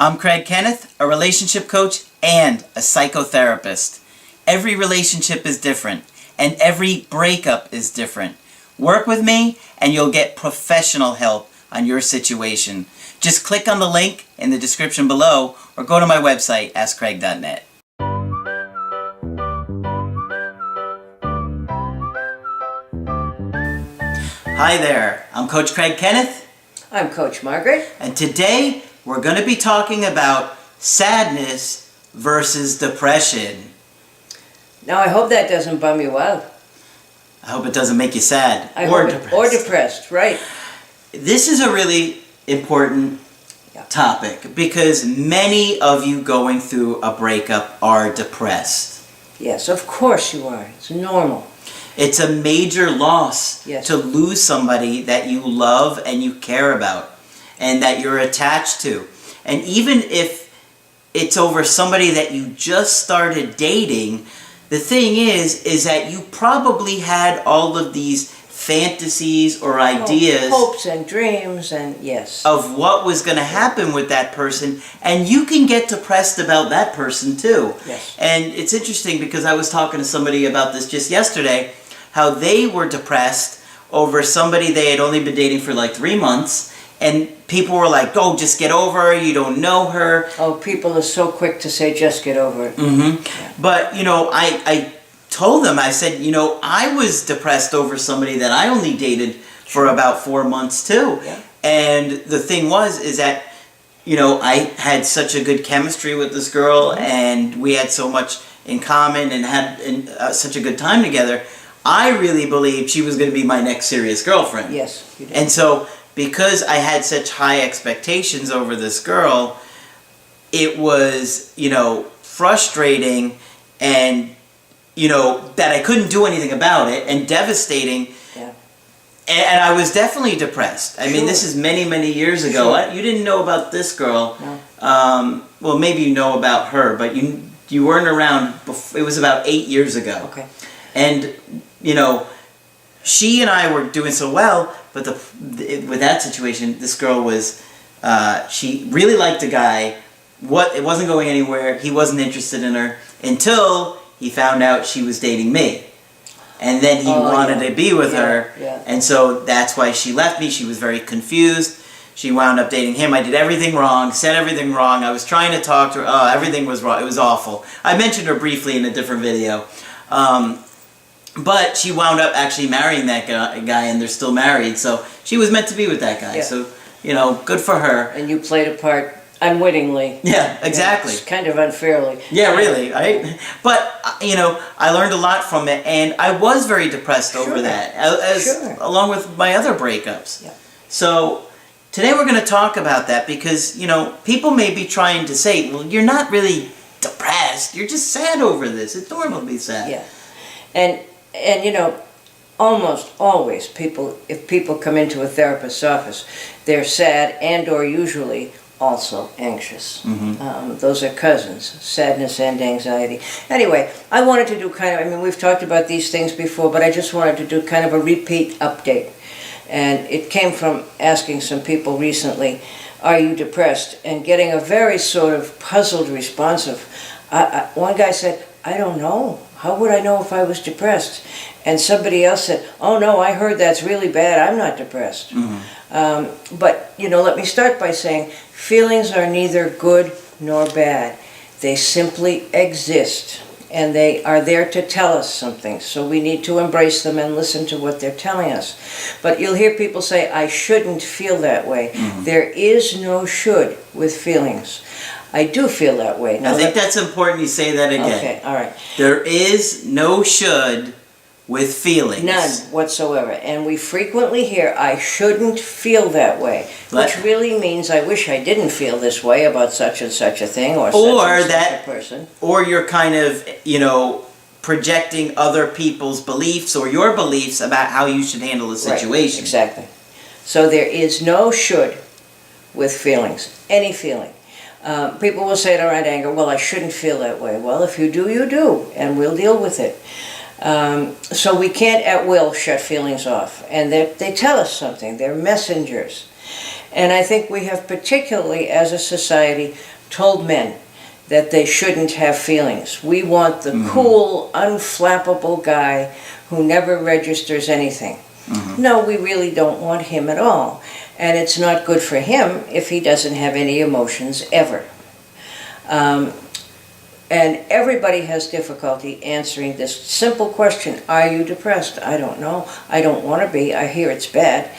I'm Craig Kenneth, a relationship coach and a psychotherapist. Every relationship is different, and every breakup is different. Work with me, and you'll get professional help on your situation. Just click on the link in the description below, or go to my website, askcraig.net. Hi there, I'm Coach Craig Kenneth. I'm Coach Margaret. And today we're going to be talking about sadness versus depression. Now I hope that doesn't bum you out. I hope it doesn't make you sad depressed. Or depressed, right. This is a really important topic because many of you going through a breakup are depressed. Yes, of course you are. It's normal. It's a major loss to lose somebody that you love and you care about and that you're attached to. And even if it's over somebody that you just started dating, the thing is that you probably had all of these fantasies or ideas, hopes and dreams, and of what was going to happen with that person, and you can get depressed about that person too. Yes. And it's interesting because I was talking to somebody about this just yesterday, how they were depressed over somebody they had only been dating for like 3 months, and people were like, oh, just get over her, you don't know her. Oh, people are so quick to say, just get over it. Mm-hmm. Yeah. But, I told them, I said, I was depressed over somebody that I only dated for about 4 months too. Yeah. And the thing is that, I had such a good chemistry with this girl, and we had so much in common and had such a good time together. I really believed she was going to be my next serious girlfriend. Yes, you did. And so, because I had such high expectations over this girl, it was, frustrating and, that I couldn't do anything about it, and devastating. Yeah. And I was definitely depressed. I mean, this is many, many years ago. Sure. You didn't know about this girl. No. Well, maybe you know about her, but you weren't around. It was about 8 years ago. Okay. And, she and I were doing so well, but with that situation, this girl was, she really liked the guy. It wasn't going anywhere. He wasn't interested in her until he found out she was dating me. And then he wanted to be with her. Yeah. And so that's why she left me. She was very confused. She wound up dating him. I did everything wrong, said everything wrong. I was trying to talk to her. Oh, everything was wrong. It was awful. I mentioned her briefly in a different video. But she wound up actually marrying that guy, and they're still married. So she was meant to be with that guy. Yeah. So, good for her. And you played a part unwittingly. Yeah, exactly. It's kind of unfairly. Yeah, really, right? But, I learned a lot from it, and I was very depressed over that, along with my other breakups. Yeah. So today we're going to talk about that because, people may be trying to say, well, you're not really depressed. You're just sad over this. It's normal to be sad. Yeah. And almost always if people come into a therapist's office, they're sad and or usually also anxious. Mm-hmm. Those are cousins, sadness and anxiety. Anyway, I wanted to do we've talked about these things before, but I just wanted to do kind of a repeat update. And it came from asking some people recently, are you depressed? And getting a very sort of puzzled response of, one guy said, I don't know. How would I know if I was depressed? And somebody else said, oh no, I heard that's really bad. I'm not depressed. Mm-hmm. But, let me start by saying feelings are neither good nor bad. They simply exist, and they are there to tell us something. So we need to embrace them and listen to what they're telling us. But you'll hear people say, I shouldn't feel that way. Mm-hmm. There is no should with feelings. I do feel that way. Now, I think that's important you say that again. Okay, all right. There is no should with feelings. None whatsoever. And we frequently hear, I shouldn't feel that way. Which really means I wish I didn't feel this way about such and such a thing or such a person. Or you're kind of, projecting other people's beliefs or your beliefs about how you should handle a situation. Right, exactly. So there is no should with feelings. Any feeling. People will say it around anger, well, I shouldn't feel that way. Well, if you do, you do, and we'll deal with it. So we can't at will shut feelings off. And they tell us something. They're messengers. And I think we have, particularly as a society, told men that they shouldn't have feelings. We want the cool, unflappable guy who never registers anything. No, we really don't want him at all. And it's not good for him if he doesn't have any emotions ever. And everybody has difficulty answering this simple question, are you depressed? I don't know. I don't want to be. I hear it's bad.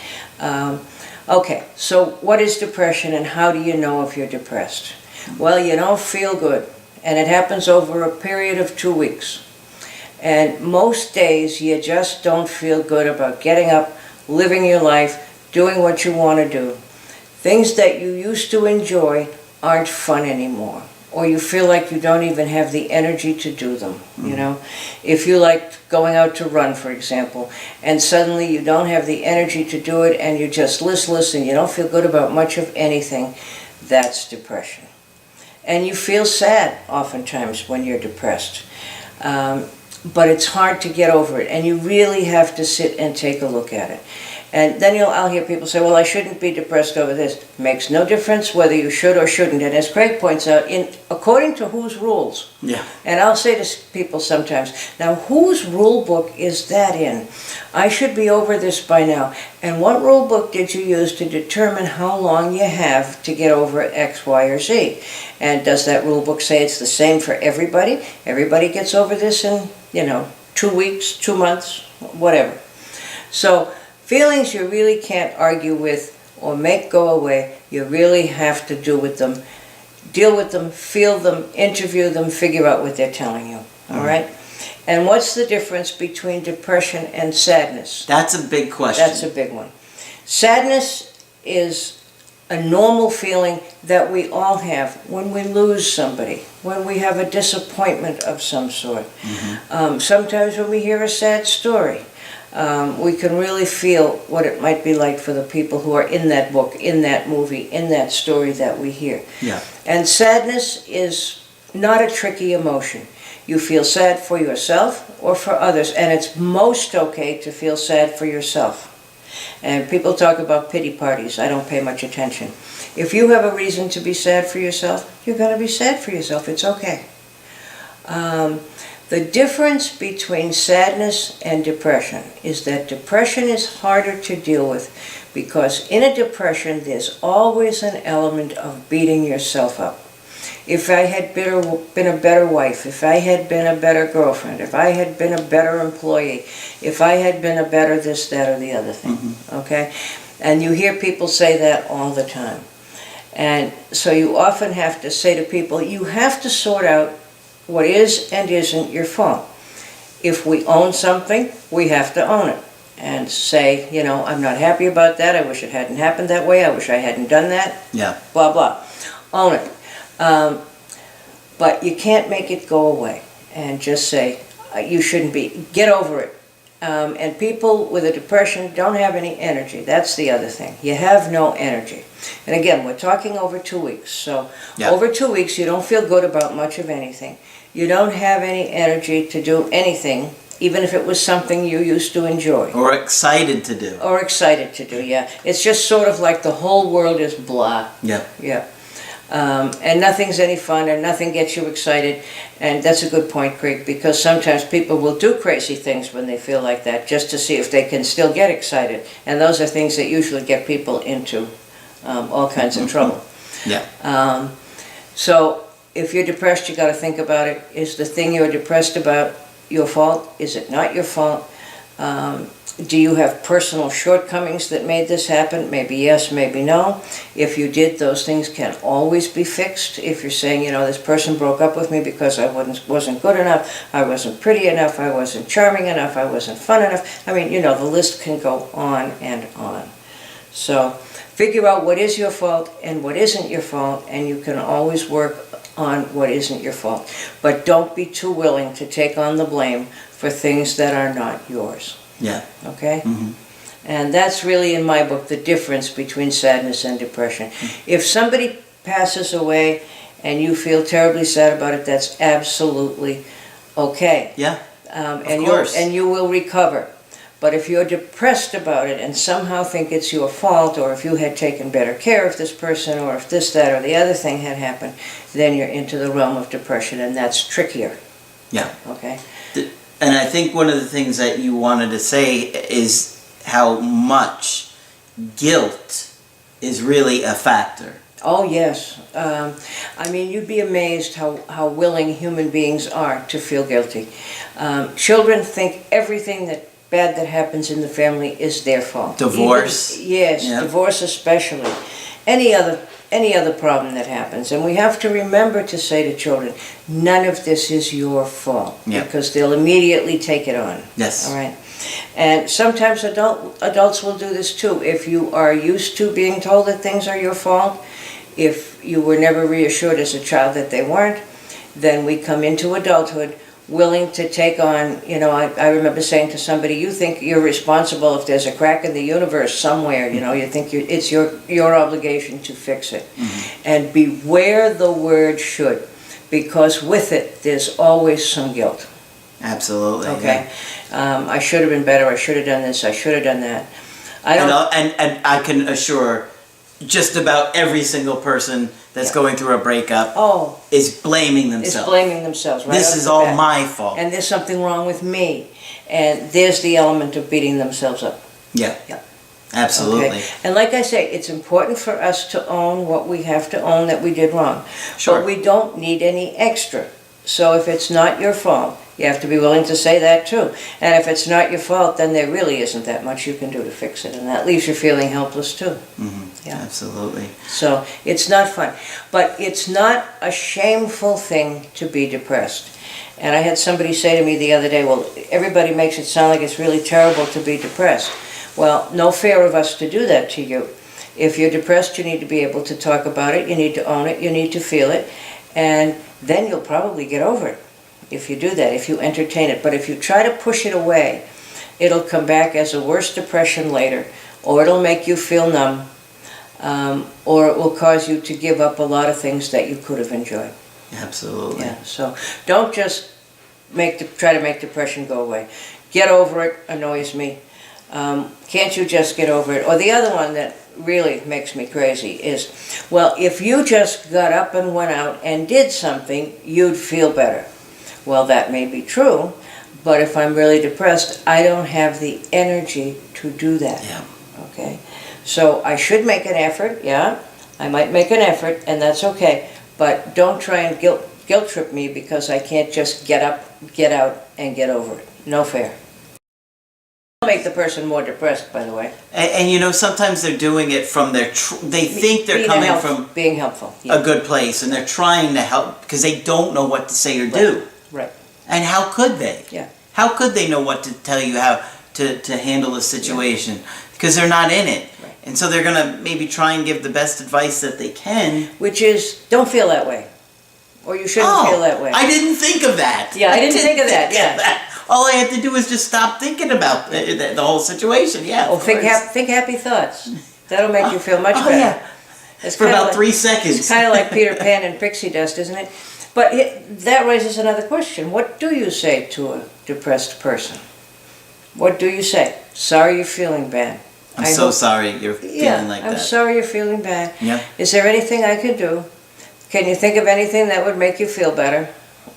Okay, so what is depression and how do you know if you're depressed? Well, you don't feel good, and it happens over a period of 2 weeks. And most days you just don't feel good about getting up, living your life, doing what you want to do. Things that you used to enjoy aren't fun anymore, or you feel like you don't even have the energy to do them, you know. If you liked going out to run, for example, and suddenly you don't have the energy to do it and you're just listless and you don't feel good about much of anything, that's depression. And you feel sad oftentimes when you're depressed. But it's hard to get over it, and you really have to sit and take a look at it. And then I'll hear people say, well, I shouldn't be depressed over this. Makes no difference whether you should or shouldn't. And as Craig points out, according to whose rules? Yeah. And I'll say to people sometimes, now whose rule book is that in? I should be over this by now. And what rule book did you use to determine how long you have to get over X, Y, or Z? And does that rule book say it's the same for everybody? Everybody gets over this in, 2 weeks, 2 months, whatever. So feelings you really can't argue with or make go away. You really have to deal with them, feel them, interview them, figure out what they're telling you. All right? And what's the difference between depression and sadness? That's a big question. That's a big one. Sadness is a normal feeling that we all have when we lose somebody, when we have a disappointment of some sort. Sometimes when we hear a sad story, we can really feel what it might be like for the people who are in that book, in that movie, in that story that we hear. Yeah. And sadness is not a tricky emotion. You feel sad for yourself or for others, and it's most okay to feel sad for yourself. And people talk about pity parties. I don't pay much attention. If you have a reason to be sad for yourself, you're going to be sad for yourself. It's okay. The difference between sadness and depression is that depression is harder to deal with because in a depression there's always an element of beating yourself up. If I had been a better wife, if I had been a better girlfriend, if I had been a better employee, if I had been a better this, that, or the other thing, okay? And you hear people say that all the time. And so you often have to say to people, you have to sort out what is and isn't your fault. If we own something, we have to own it. And say, I'm not happy about that, I wish it hadn't happened that way, I wish I hadn't done that, blah, blah. Own it. But you can't make it go away and just say, you shouldn't be. Get over it. And people with a depression don't have any energy. That's the other thing. You have no energy. And again, we're talking over 2 weeks. So over 2 weeks, you don't feel good about much of anything. You don't have any energy to do anything, even if it was something you used to enjoy. Or excited to do. Or excited to do, yeah. It's just sort of like the whole world is blah. Yeah. Yeah. And nothing's any fun and nothing gets you excited. And that's a good point, Craig, because sometimes people will do crazy things when they feel like that just to see if they can still get excited. And those are things that usually get people into all kinds of trouble. Yeah. So if you're depressed, you got to think about it. Is the thing you're depressed about your fault? Is it not your fault? Do you have personal shortcomings that made this happen? Maybe yes, maybe no. If you did, those things can always be fixed. If you're saying, this person broke up with me because I wasn't good enough, I wasn't pretty enough, I wasn't charming enough, I wasn't fun enough. I mean, the list can go on and on. So figure out what is your fault and what isn't your fault, and you can always work on what isn't your fault. But don't be too willing to take on the blame for things that are not yours. Yeah. Okay? And that's really, in my book, the difference between sadness and depression. If somebody passes away and you feel terribly sad about it, that's absolutely okay. Yeah. Of course. And you will recover. But if you're depressed about it and somehow think it's your fault, or if you had taken better care of this person, or if this, that, or the other thing had happened, then you're into the realm of depression, and that's trickier. Yeah. Okay? And I think one of the things that you wanted to say is how much guilt is really a factor. Oh, yes. I mean, you'd be amazed how willing human beings are to feel guilty. Children think everything bad that happens in the family is their fault. Divorce. Yes, yeah. Divorce especially. Any other problem that happens. And we have to remember to say to children, none of this is your fault. Yeah. Because they'll immediately take it on. Yes. All right. And sometimes adults will do this too. If you are used to being told that things are your fault, if you were never reassured as a child that they weren't, then we come into adulthood willing to take on, I remember saying to somebody, you think you're responsible if there's a crack in the universe somewhere, you think it's your obligation to fix it. Mm-hmm. And beware the word should, because with it, there's always some guilt. Absolutely. Okay. Yeah. I should have been better, I should have done this, I should have done that. And I can assure just about every single person that's going through a breakup is blaming themselves. Is blaming themselves, right? This is all my fault. And there's something wrong with me. And there's the element of beating themselves up. Yeah. Absolutely. Okay. And like I say, it's important for us to own what we have to own that we did wrong. Sure. But we don't need any extra. So if it's not your fault, you have to be willing to say that too. And if it's not your fault, then there really isn't that much you can do to fix it. And that leaves you feeling helpless too. Mm-hmm. Yeah. Absolutely. So it's not fun. But it's not a shameful thing to be depressed. And I had somebody say to me the other day, well, everybody makes it sound like it's really terrible to be depressed. Well, no fair of us to do that to you. If you're depressed, you need to be able to talk about it. You need to own it. You need to feel it. And then you'll probably get over it if you do that, if you entertain it. But if you try to push it away, it'll come back as a worse depression later, or it'll make you feel numb, or it will cause you to give up a lot of things that you could have enjoyed. Absolutely. Yeah. So don't just try to make depression go away. Get over it annoys me. Can't you just get over it? Or the other one that really makes me crazy is, well, if you just got up and went out and did something, you'd feel better. Well, that may be true, but if I'm really depressed, I don't have the energy to do that. Yeah. Okay? So I should make an effort, yeah. I might make an effort, and that's okay. But don't try and guilt trip me because I can't just get up, get out, and get over it. No fair. Make the person more depressed, by the way. And sometimes they're doing it from they think they're coming from being helpful, a good place, and they're trying to help because they don't know what to say or do. Right. And how could they? Yeah. How could they know what to tell you how to handle a situation? Because they're not in it. Right. And so they're going to maybe try and give the best advice that they can. Which is, don't feel that way. Or you shouldn't feel that way. I didn't think of that. Yeah, I didn't think of that. All I had to do was just stop thinking about the whole situation. Yeah. Oh, think happy thoughts. That'll make you feel much better. Yeah. It's for about 3 seconds. It's kind of like Peter Pan and pixie dust, isn't it? But that raises another question. What do you say to a depressed person? What do you say? Sorry you're feeling bad. I'm so sorry you're feeling like that. I'm sorry you're feeling bad. Yeah. Is there anything I could do? Can you think of anything that would make you feel better?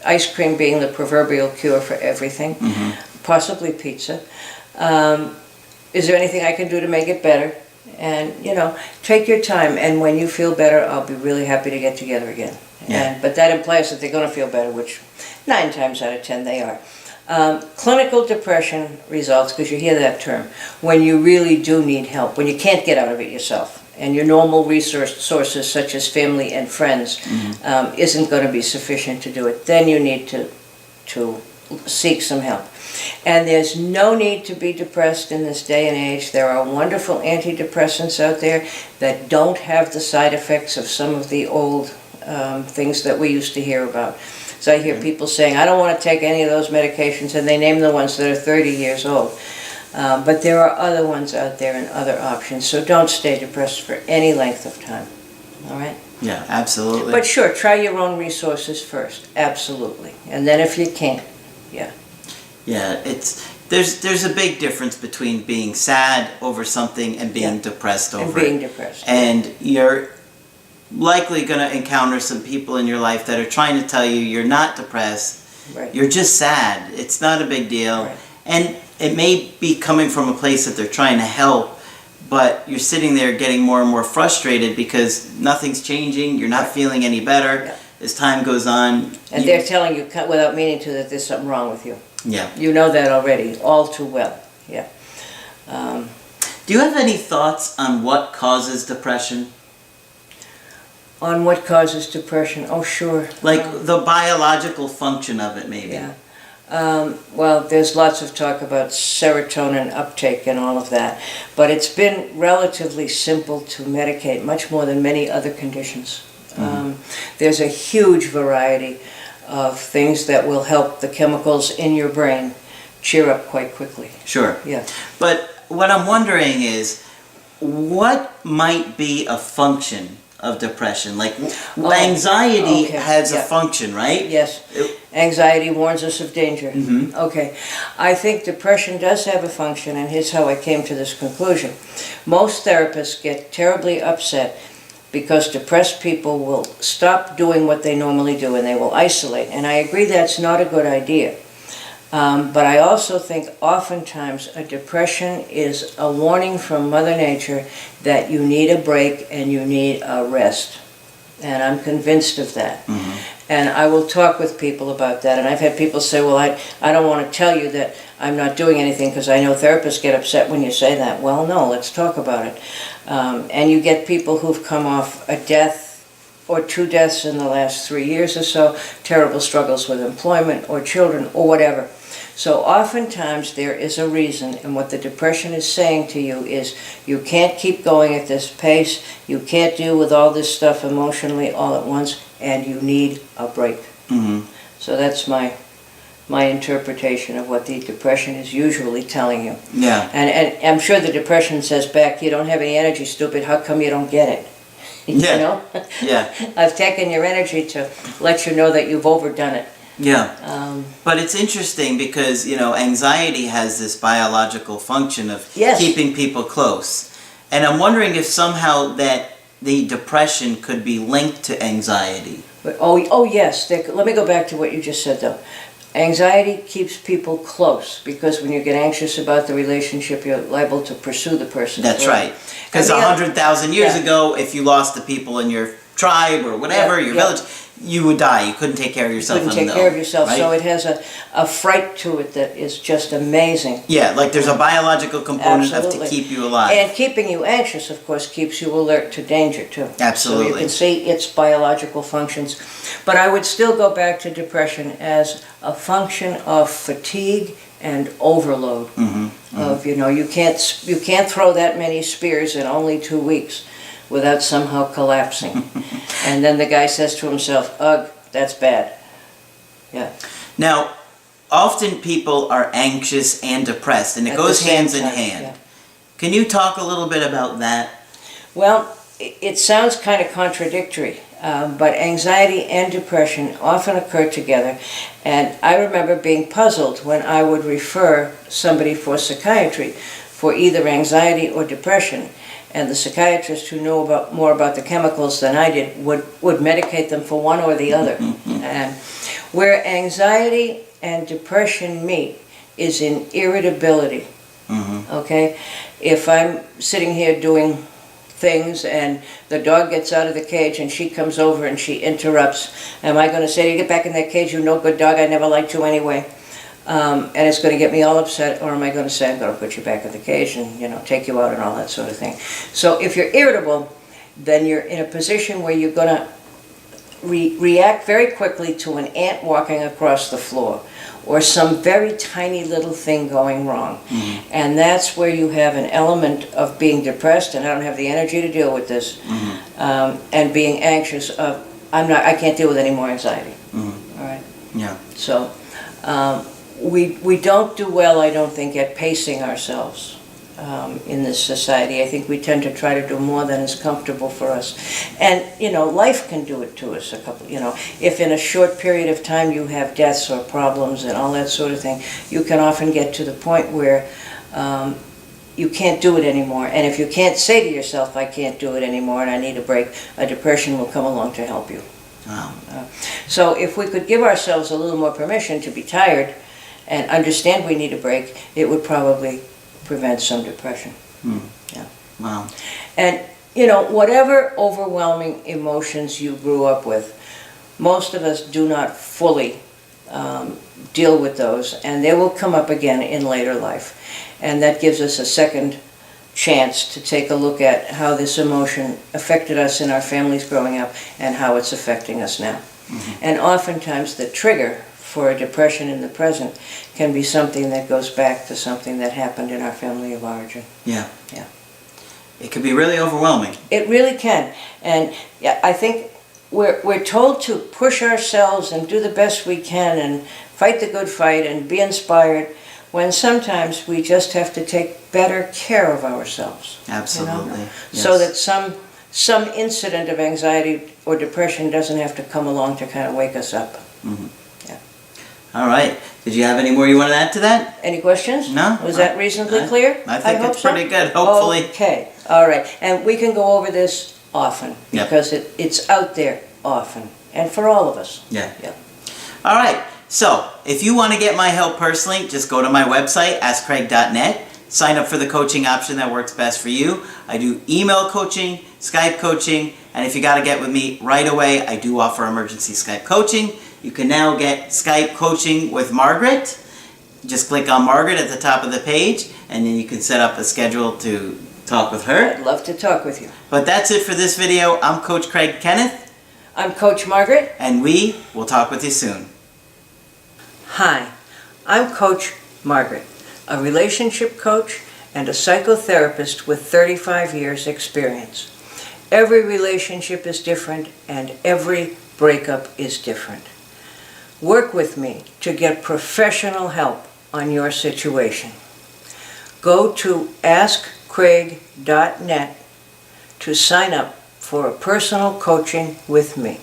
Ice cream being the proverbial cure for everything. Mm-hmm. Possibly pizza. Is there anything I can do to make it better? And, take your time. And when you feel better, I'll be really happy to get together again. Yeah. But that implies that they're going to feel better, which 9 times out of 10 they are. Clinical depression results, because you hear that term, when you really do need help, when you can't get out of it yourself, and your normal sources such as family and friends isn't going to be sufficient to do it, then you need to seek some help. And there's no need to be depressed in this day and age. There are wonderful antidepressants out there that don't have the side effects of some of the old things that we used to hear about. So I hear people saying, I don't want to take any of those medications, and they name the ones that are 30 years old. But there are other ones out there and other options, so don't stay depressed for any length of time. All right? Yeah, absolutely. But sure, try your own resources first, absolutely. And then if you can't, yeah. Yeah, it's, there's a big difference between being sad over something and being depressed over it. And being depressed. And you're likely going to encounter some people in your life that are trying to tell you you're not depressed. Right. You're just sad. It's not a big deal. Right. And it may be coming from a place that they're trying to help, but you're sitting there getting more and more frustrated because nothing's changing. You're not feeling any better as time goes on. And they're telling you without meaning to that there's something wrong with you. Yeah. You know that already, all too well. Yeah. Do you have any thoughts on what causes depression? On what causes depression? Oh, sure. Like the biological function of it, maybe. Yeah. Well, there's lots of talk about serotonin uptake and all of that, but it's been relatively simple to medicate, much more than many other conditions. There's a huge variety of things that will help the chemicals in your brain cheer up quite quickly. Sure. Yeah. But what I'm wondering is, what might be a function of depression? Like anxiety has a function, right? Yes. Anxiety warns us of danger. Okay. I think depression does have a function, and here's how I came to this conclusion. Most therapists get terribly upset because depressed people will stop doing what they normally do and they will isolate. And I agree that's not a good idea. But I also think oftentimes a depression is a warning from Mother Nature that you need a break and you need a rest. And I'm convinced of that. And I will talk with people about that. And I've had people say, well, I don't want to tell you that I'm not doing anything because I know therapists get upset when you say that. Well, no, let's talk about it. And you get people who've come off a death or 2 deaths in the last 3 years or so, terrible struggles with employment or children or whatever. So oftentimes there is a reason, and what the depression is saying to you is you can't keep going at this pace, you can't deal with all this stuff emotionally all at once, and you need a break. So that's my interpretation of what the depression is usually telling you. Yeah. And I'm sure the depression says back, you don't have any energy, stupid, how come you don't get it? You know? Yeah. I've taken your energy to let you know that you've overdone it. Yeah. But it's interesting because, you know, anxiety has this biological function of keeping people close. And I'm wondering if somehow that the depression could be linked to anxiety. But, oh yes. Let me go back to what you just said, though. Anxiety keeps people close because when you get anxious about the relationship, you're liable to pursue the person. That's right. Because 100,000 years ago, if you lost the people in your tribe or whatever, your village, you would die. You couldn't take care of yourself. You couldn't take care of yourself, right? So it has a fright to it that is just amazing. Yeah, like there's a biological component of to keep you alive. And keeping you anxious, of course, keeps you alert to danger, too. Absolutely. So you can see its biological functions. But I would still go back to depression as a function of fatigue and overload. Of, you know, you can't throw that many spears in only 2 weeks without somehow collapsing. And then the guy says to himself, ugh, that's bad. Yeah. Now, often people are anxious and depressed, and it goes hands in hand. Yeah. Can you talk a little bit about that? Well, it sounds kind of contradictory, but anxiety and depression often occur together. And I remember being puzzled when I would refer somebody for psychiatry for either anxiety or depression. And the psychiatrist who knew more about the chemicals than I did would medicate them for one or the other. And where anxiety and depression meet is in irritability. Okay? If I'm sitting here doing things and the dog gets out of the cage and she comes over and she interrupts, am I going to say to you, get back in that cage, you no good dog, I never liked you anyway? And it's going to get me all upset, or am I going to say, I'm going to put you back in the cage and, you know, take you out and all that sort of thing. So if you're irritable, then you're in a position where you're going to react very quickly to an ant walking across the floor, or some very tiny little thing going wrong. And that's where you have an element of being depressed, and I don't have the energy to deal with this, and being anxious of, I can't deal with any more anxiety. All right? Yeah. So, we don't do well, I don't think, at pacing ourselves. in this society. I think we tend to try to do more than is comfortable for us. And, life can do it to us if in a short period of time you have deaths or problems and all that sort of thing, you can often get to the point where you can't do it anymore. And if you can't say to yourself, I can't do it anymore and I need a break, a depression will come along to help you. Wow. So if we could give ourselves a little more permission to be tired and understand we need a break, it would probably prevent some depression. Yeah. Wow. And, whatever overwhelming emotions you grew up with, most of us do not fully deal with those, and they will come up again in later life. And that gives us a second chance to take a look at how this emotion affected us in our families growing up and how it's affecting us now. And oftentimes the trigger for a depression in the present can be something that goes back to something that happened in our family of origin. Yeah. Yeah. It can be really overwhelming. It really can. And I think we're told to push ourselves and do the best we can and fight the good fight and be inspired, when sometimes we just have to take better care of ourselves. Absolutely. Yes. So that some incident of anxiety or depression doesn't have to come along to kind of wake us up. Yeah. All right. Did you have any more you want to add to that? Any questions? No. Was that reasonably clear? I think hope it's pretty good, hopefully. Okay. All right. And we can go over this often Yep. because it's out there often and for all of us. Yeah. Yeah. All right. So, if you want to get my help personally, just go to my website, askcraig.net. Sign up for the coaching option that works best for you. I do email coaching, Skype coaching, and if you got to get with me right away, I do offer emergency Skype coaching. You can now get Skype coaching with Margaret. Just click on Margaret at the top of the page, and then you can set up a schedule to talk with her. I'd love to talk with you. But that's it for this video. I'm Coach Craig Kenneth. I'm Coach Margaret. And we will talk with you soon. Hi, I'm Coach Margaret, a relationship coach and a psychotherapist with 35 years experience. Every relationship is different and every breakup is different. Work with me to get professional help on your situation. Go to askcraig.net to sign up for a personal coaching with me.